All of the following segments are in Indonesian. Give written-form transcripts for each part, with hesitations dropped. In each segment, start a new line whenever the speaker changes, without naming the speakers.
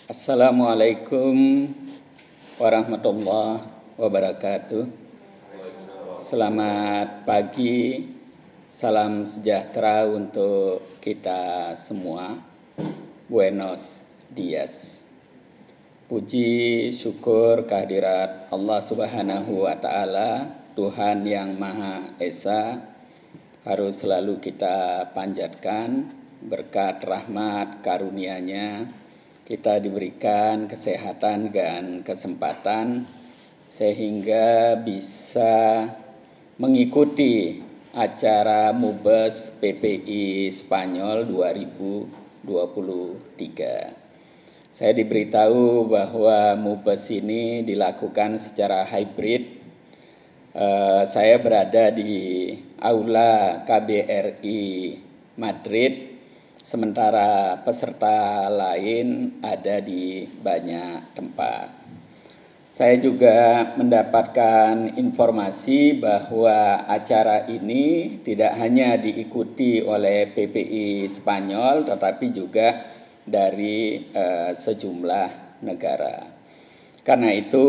Assalamualaikum warahmatullahi wabarakatuh. Selamat pagi, salam sejahtera untuk kita semua. Buenos dias. Puji syukur kehadirat Allah Subhanahu wa Ta'ala, Tuhan yang Maha Esa, harus selalu kita panjatkan. Berkat rahmat karunia-Nya kita diberikan kesehatan dan kesempatan sehingga bisa mengikuti acara MUBES PPI Spanyol 2023. Saya diberitahu bahwa MUBES ini dilakukan secara hybrid. Saya berada di Aula KBRI Madrid, sementara peserta lain ada di banyak tempat. Saya juga mendapatkan informasi bahwa acara ini tidak hanya diikuti oleh PPI Spanyol, tetapi juga dari sejumlah negara. Karena itu,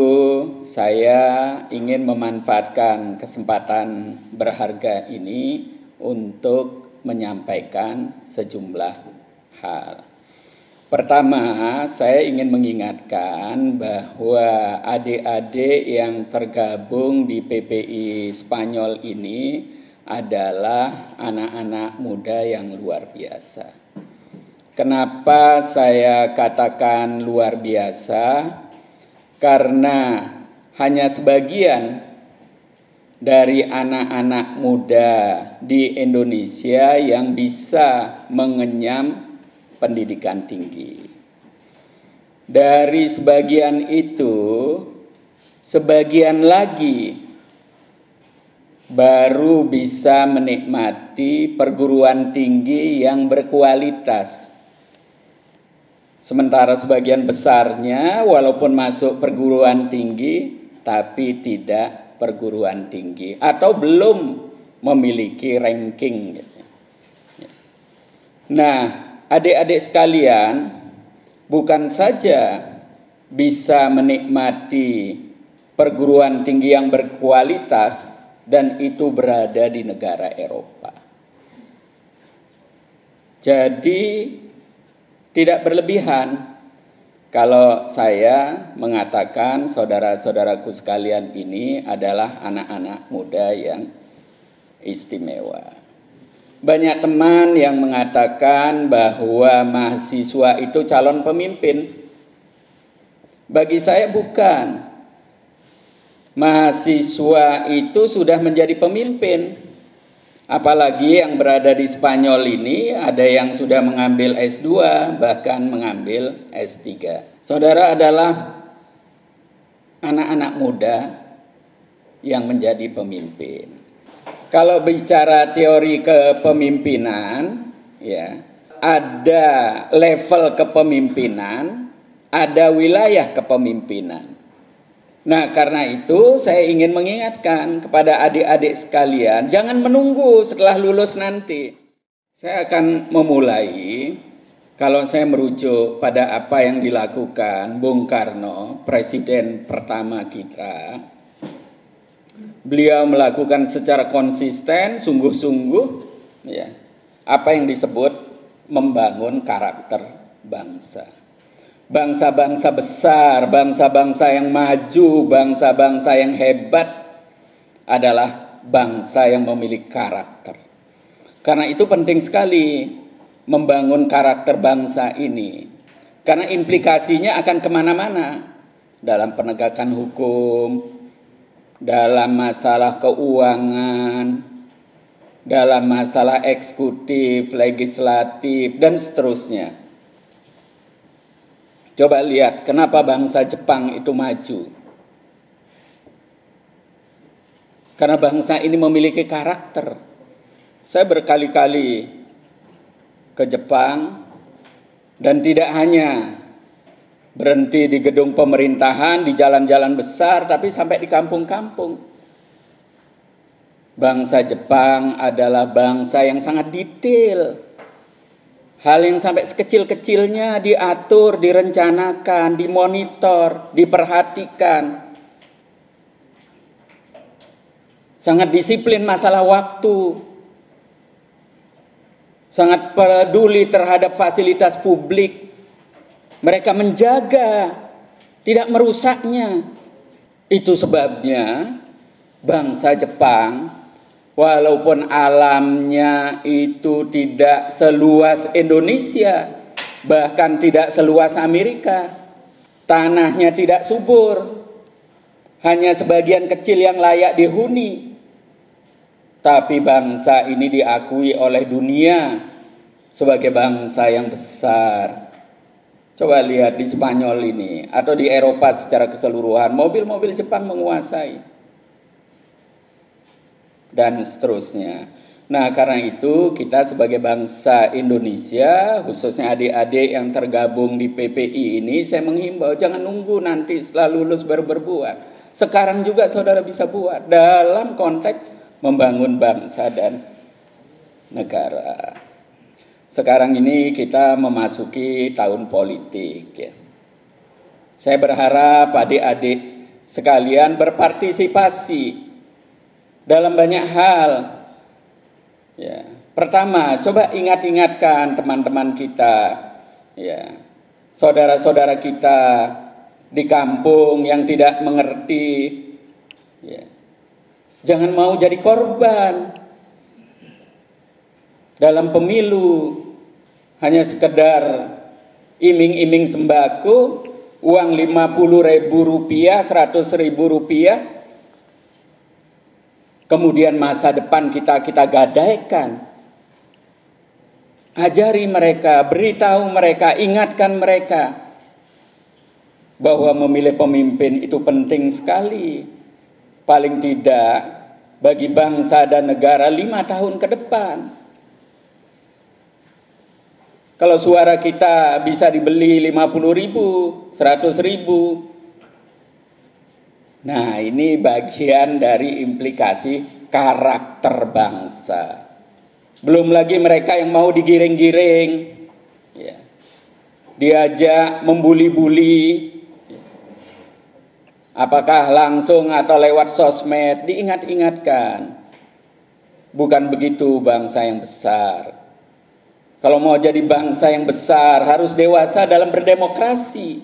saya ingin memanfaatkan kesempatan berharga ini untuk menyampaikan sejumlah hal. Pertama, saya ingin mengingatkan bahwa adik-adik yang tergabung di PPI Spanyol ini adalah anak-anak muda yang luar biasa. Kenapa saya katakan luar biasa? Karena hanya sebagian dari anak-anak muda di Indonesia yang bisa mengenyam pendidikan tinggi. Dari sebagian itu, sebagian lagi baru bisa menikmati perguruan tinggi yang berkualitas. Sementara sebagian besarnya walaupun masuk perguruan tinggi tapi tidak perguruan tinggi atau belum memiliki ranking. Nah, adik-adik sekalian, bukan saja bisa menikmati perguruan tinggi yang berkualitas dan itu berada di negara Eropa. Jadi tidak berlebihan kalau saya mengatakan saudara-saudaraku sekalian ini adalah anak-anak muda yang istimewa. Banyak teman yang mengatakan bahwa mahasiswa itu calon pemimpin. Bagi saya bukan. Mahasiswa itu sudah menjadi pemimpin. Apalagi yang berada di Spanyol ini ada yang sudah mengambil S2, bahkan mengambil S3. Saudara adalah anak-anak muda yang menjadi pemimpin. Kalau bicara teori kepemimpinan, ya, ada level kepemimpinan, ada wilayah kepemimpinan. Nah, karena itu saya ingin mengingatkan kepada adik-adik sekalian, jangan menunggu setelah lulus nanti. Saya akan memulai, kalau saya merujuk pada apa yang dilakukan Bung Karno, presiden pertama kita. Beliau melakukan secara konsisten, sungguh-sungguh, ya, apa yang disebut membangun karakter bangsa. Bangsa-bangsa besar, bangsa-bangsa yang maju, bangsa-bangsa yang hebat adalah bangsa yang memiliki karakter. Karena itu penting sekali membangun karakter bangsa ini. Karena implikasinya akan kemana-mana. Dalam penegakan hukum, dalam masalah keuangan, dalam masalah eksekutif, legislatif, dan seterusnya. Coba lihat kenapa bangsa Jepang itu maju. Karena bangsa ini memiliki karakter. Saya berkali-kali ke Jepang dan tidak hanya berhenti di gedung pemerintahan, di jalan-jalan besar, tapi sampai di kampung-kampung. Bangsa Jepang adalah bangsa yang sangat detail. Hal yang sampai sekecil-kecilnya diatur, direncanakan, dimonitor, diperhatikan. Sangat disiplin masalah waktu. Sangat peduli terhadap fasilitas publik. Mereka menjaga, tidak merusaknya. Itu sebabnya bangsa Jepang, walaupun alamnya itu tidak seluas Indonesia, bahkan tidak seluas Amerika, tanahnya tidak subur, hanya sebagian kecil yang layak dihuni, tapi bangsa ini diakui oleh dunia sebagai bangsa yang besar. Coba lihat di Spanyol ini atau di Eropa secara keseluruhan, mobil-mobil Jepang menguasai dan seterusnya. Nah, karena itu kita sebagai bangsa Indonesia, khususnya adik-adik yang tergabung di PPI ini, saya menghimbau jangan nunggu nanti setelah lulus baru berbuat. Sekarang juga saudara bisa buat dalam konteks membangun bangsa dan negara. Sekarang ini kita memasuki tahun politik, ya. Saya berharap adik-adik sekalian berpartisipasi dalam banyak hal. Ya. Pertama, coba ingat-ingatkan teman-teman kita, ya, saudara-saudara kita di kampung yang tidak mengerti, ya. Jangan mau jadi korban dalam pemilu, hanya sekedar iming-iming sembako, uang 50.000 rupiah, 100.000 rupiah, kemudian masa depan kita gadaikan. Ajari mereka, beritahu mereka, ingatkan mereka bahwa memilih pemimpin itu penting sekali. Paling tidak bagi bangsa dan negara 5 tahun ke depan. Kalau suara kita bisa dibeli 50.000, 100.000. Nah, ini bagian dari implikasi karakter bangsa. Belum lagi mereka yang mau digiring-giring, ya, diajak membuli-buli, apakah langsung atau lewat sosmed, diingat-ingatkan. Bukan begitu bangsa yang besar. Kalau mau jadi bangsa yang besar harus dewasa dalam berdemokrasi.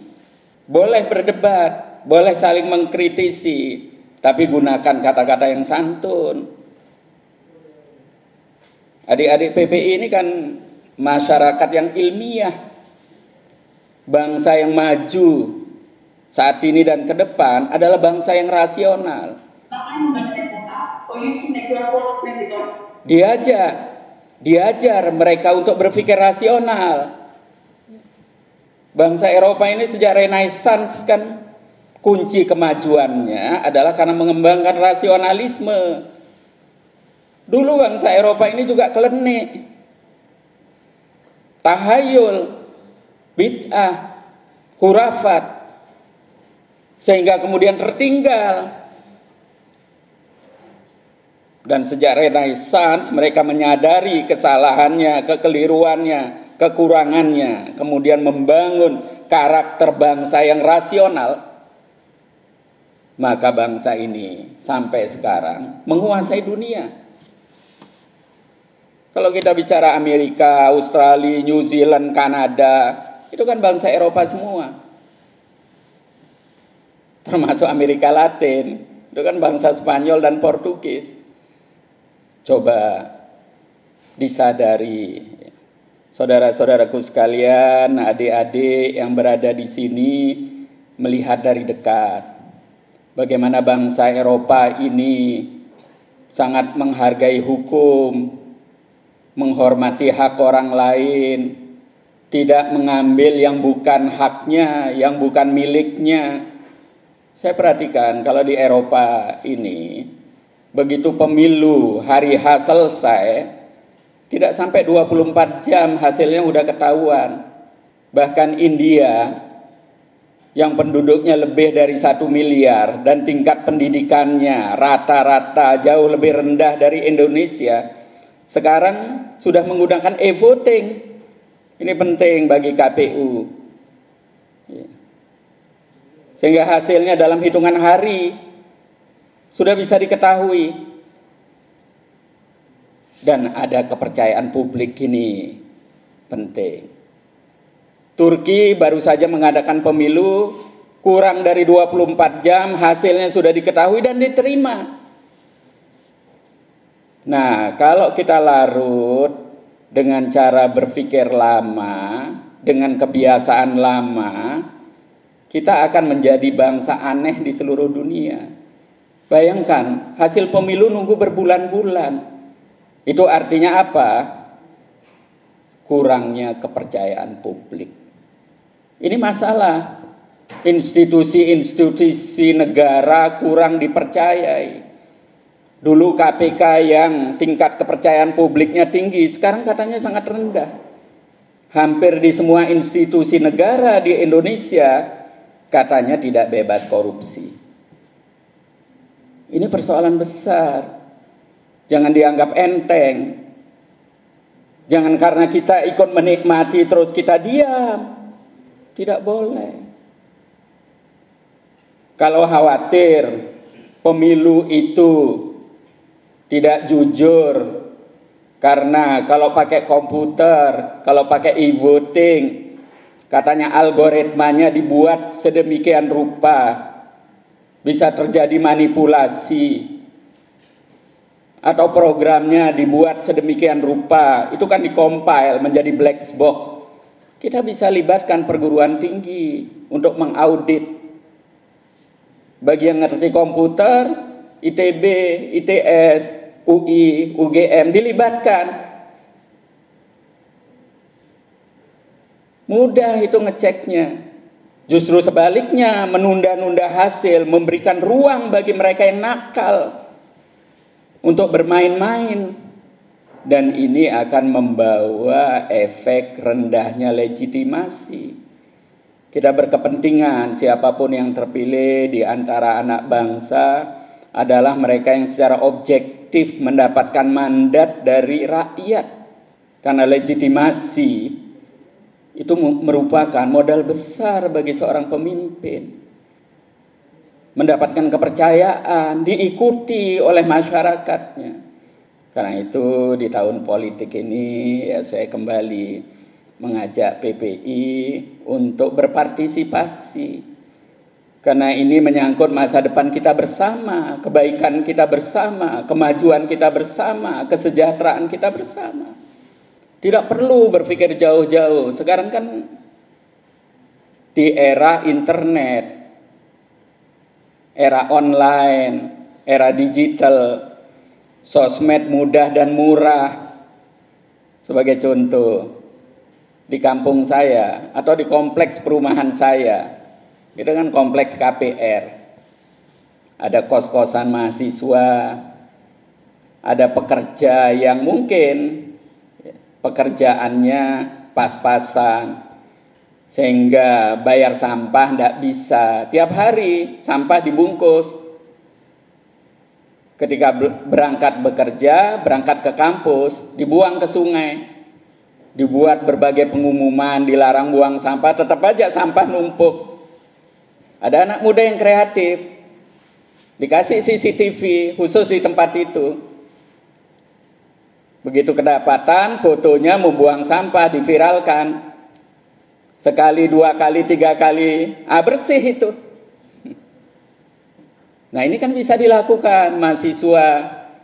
Boleh berdebat, boleh saling mengkritisi, tapi gunakan kata-kata yang santun. Adik-adik PPI ini kan masyarakat yang ilmiah. Bangsa yang maju saat ini dan ke depan adalah bangsa yang rasional. Diajar mereka untuk berpikir rasional. Bangsa Eropa ini sejak Renaissance kan kunci kemajuannya adalah karena mengembangkan rasionalisme. Dulu bangsa Eropa ini juga klenik, tahayul, bid'ah, khurafat, sehingga kemudian tertinggal. Dan sejak Renaissance mereka menyadari kesalahannya, kekeliruannya, kekurangannya, kemudian membangun karakter bangsa yang rasional. Maka bangsa ini sampai sekarang menguasai dunia. Kalau kita bicara Amerika, Australia, New Zealand, Kanada, itu kan bangsa Eropa semua. Termasuk Amerika Latin, itu kan bangsa Spanyol dan Portugis. Coba disadari, saudara-saudaraku sekalian, adik-adik yang berada di sini, melihat dari dekat bagaimana bangsa Eropa ini sangat menghargai hukum, menghormati hak orang lain, tidak mengambil yang bukan haknya, yang bukan miliknya. Saya perhatikan kalau di Eropa ini, begitu pemilu hari H selesai, tidak sampai 24 jam hasilnya udah ketahuan. Bahkan India yang penduduknya lebih dari 1 miliar dan tingkat pendidikannya rata-rata jauh lebih rendah dari Indonesia, sekarang sudah menggunakan e-voting. Ini penting bagi KPU. Sehingga hasilnya dalam hitungan hari sudah bisa diketahui. Dan ada kepercayaan publik ini penting. Turki baru saja mengadakan pemilu, kurang dari 24 jam hasilnya sudah diketahui dan diterima. Nah, kalau kita larut dengan cara berpikir lama, dengan kebiasaan lama, kita akan menjadi bangsa aneh di seluruh dunia. Bayangkan, hasil pemilu nunggu berbulan-bulan. Itu artinya apa? Kurangnya kepercayaan publik. Ini masalah. Institusi-institusi negara kurang dipercayai. Dulu KPK yang tingkat kepercayaan publiknya tinggi, sekarang katanya sangat rendah. Hampir di semua institusi negara di Indonesia katanya tidak bebas korupsi. Ini persoalan besar. Jangan dianggap enteng. Jangan karena kita ikut menikmati terus kita diam. Tidak boleh. Kalau khawatir pemilu itu tidak jujur, karena kalau pakai komputer, kalau pakai e-voting, katanya algoritmanya dibuat sedemikian rupa, bisa terjadi manipulasi, atau programnya dibuat sedemikian rupa, itu kan dikompil menjadi black box. Kita bisa libatkan perguruan tinggi untuk mengaudit. Bagi yang ngerti komputer, ITB, ITS, UI, UGM dilibatkan. Mudah itu ngeceknya. Justru sebaliknya, menunda-nunda hasil, memberikan ruang bagi mereka yang nakal untuk bermain-main, dan ini akan membawa efek rendahnya legitimasi. Kita berkepentingan siapapun yang terpilih di antara anak bangsa adalah mereka yang secara objektif mendapatkan mandat dari rakyat, karena legitimasi itu merupakan modal besar bagi seorang pemimpin. Mendapatkan kepercayaan, diikuti oleh masyarakatnya. Karena itu di tahun politik ini ya saya kembali mengajak PPI untuk berpartisipasi. Karena ini menyangkut masa depan kita bersama, kebaikan kita bersama, kemajuan kita bersama, kesejahteraan kita bersama. Tidak perlu berpikir jauh-jauh. Sekarang kan di era internet, era online, era digital, sosmed mudah dan murah. Sebagai contoh, di kampung saya atau di kompleks perumahan saya, itu kan kompleks KPR, ada kos-kosan mahasiswa, ada pekerja yang mungkin pekerjaannya pas-pasan, sehingga bayar sampah tidak bisa. Tiap hari sampah dibungkus. Ketika berangkat bekerja, berangkat ke kampus, dibuang ke sungai. Dibuat berbagai pengumuman, dilarang buang sampah, tetap aja sampah numpuk. Ada anak muda yang kreatif, dikasih CCTV khusus di tempat itu. Begitu kedapatan, fotonya membuang sampah, diviralkan. Sekali, dua kali, tiga kali, bersih itu. Nah ini kan bisa dilakukan mahasiswa,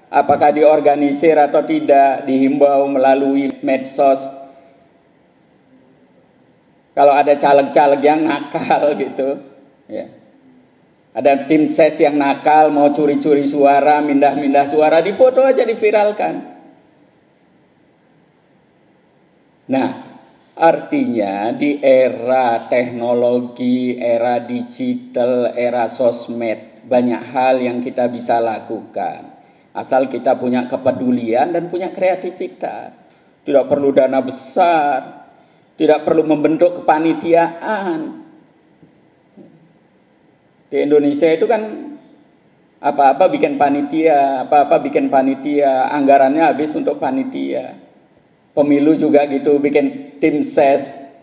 apakah diorganisir atau tidak, dihimbau melalui medsos. Kalau ada caleg-caleg yang nakal gitu, ya. Ada tim ses yang nakal, mau curi-curi suara, mindah-mindah suara, difoto aja, diviralkan. Nah, artinya di era teknologi, era digital, era sosmed, banyak hal yang kita bisa lakukan. Asal kita punya kepedulian dan punya kreativitas. Tidak perlu dana besar, tidak perlu membentuk kepanitiaan. Di Indonesia itu kan apa-apa bikin panitia, anggarannya habis untuk panitia. Pemilu juga gitu, bikin tim ses.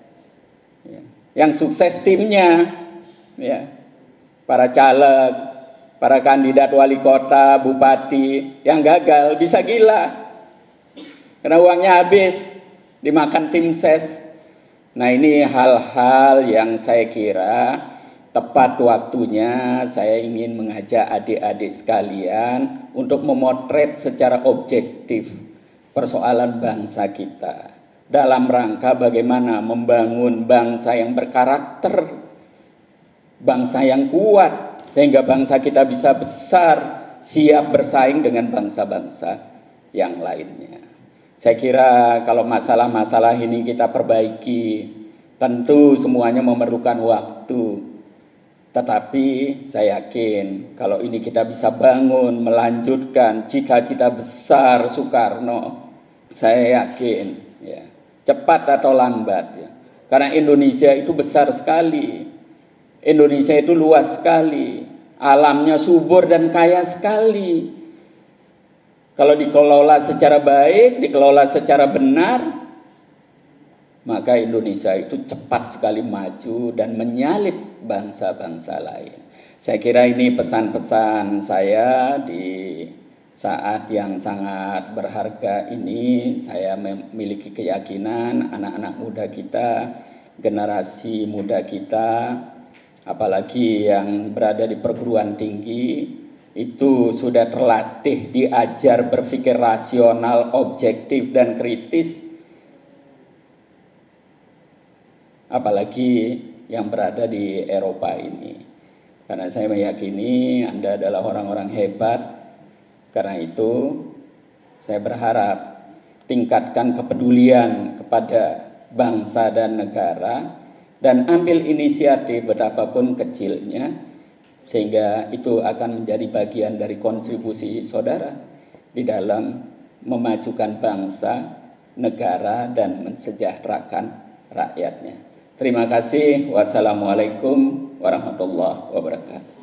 Ya. Yang sukses timnya, ya. Para caleg, para kandidat wali kota, bupati. Yang gagal bisa gila, karena uangnya habis dimakan tim ses. Nah, ini hal-hal yang saya kira tepat waktunya saya ingin mengajak adik-adik sekalian untuk memotret secara objektif persoalan bangsa kita dalam rangka bagaimana membangun bangsa yang berkarakter, bangsa yang kuat, sehingga bangsa kita bisa besar, siap bersaing dengan bangsa-bangsa yang lainnya. Saya kira kalau masalah-masalah ini kita perbaiki, tentu semuanya memerlukan waktu. Tetapi saya yakin kalau ini kita bisa bangun, melanjutkan cita-cita besar Soekarno, saya yakin ya, cepat atau lambat ya. Karena Indonesia itu besar sekali. Indonesia itu luas sekali. Alamnya subur dan kaya sekali. Kalau dikelola secara baik, dikelola secara benar, maka Indonesia itu cepat sekali maju dan menyalip bangsa-bangsa lain. Saya kira ini pesan-pesan saya di saat yang sangat berharga ini. Saya memiliki keyakinan anak-anak muda kita, generasi muda kita, apalagi yang berada di perguruan tinggi, itu sudah terlatih, diajar berpikir rasional, objektif, dan kritis. Apalagi yang berada di Eropa ini. Karena saya meyakini Anda adalah orang-orang hebat. Karena itu saya berharap tingkatkan kepedulian kepada bangsa dan negara, dan ambil inisiatif betapapun kecilnya, sehingga itu akan menjadi bagian dari kontribusi saudara di dalam memajukan bangsa, negara, dan mensejahterakan rakyatnya. Terima kasih. Wassalamualaikum warahmatullahi wabarakatuh.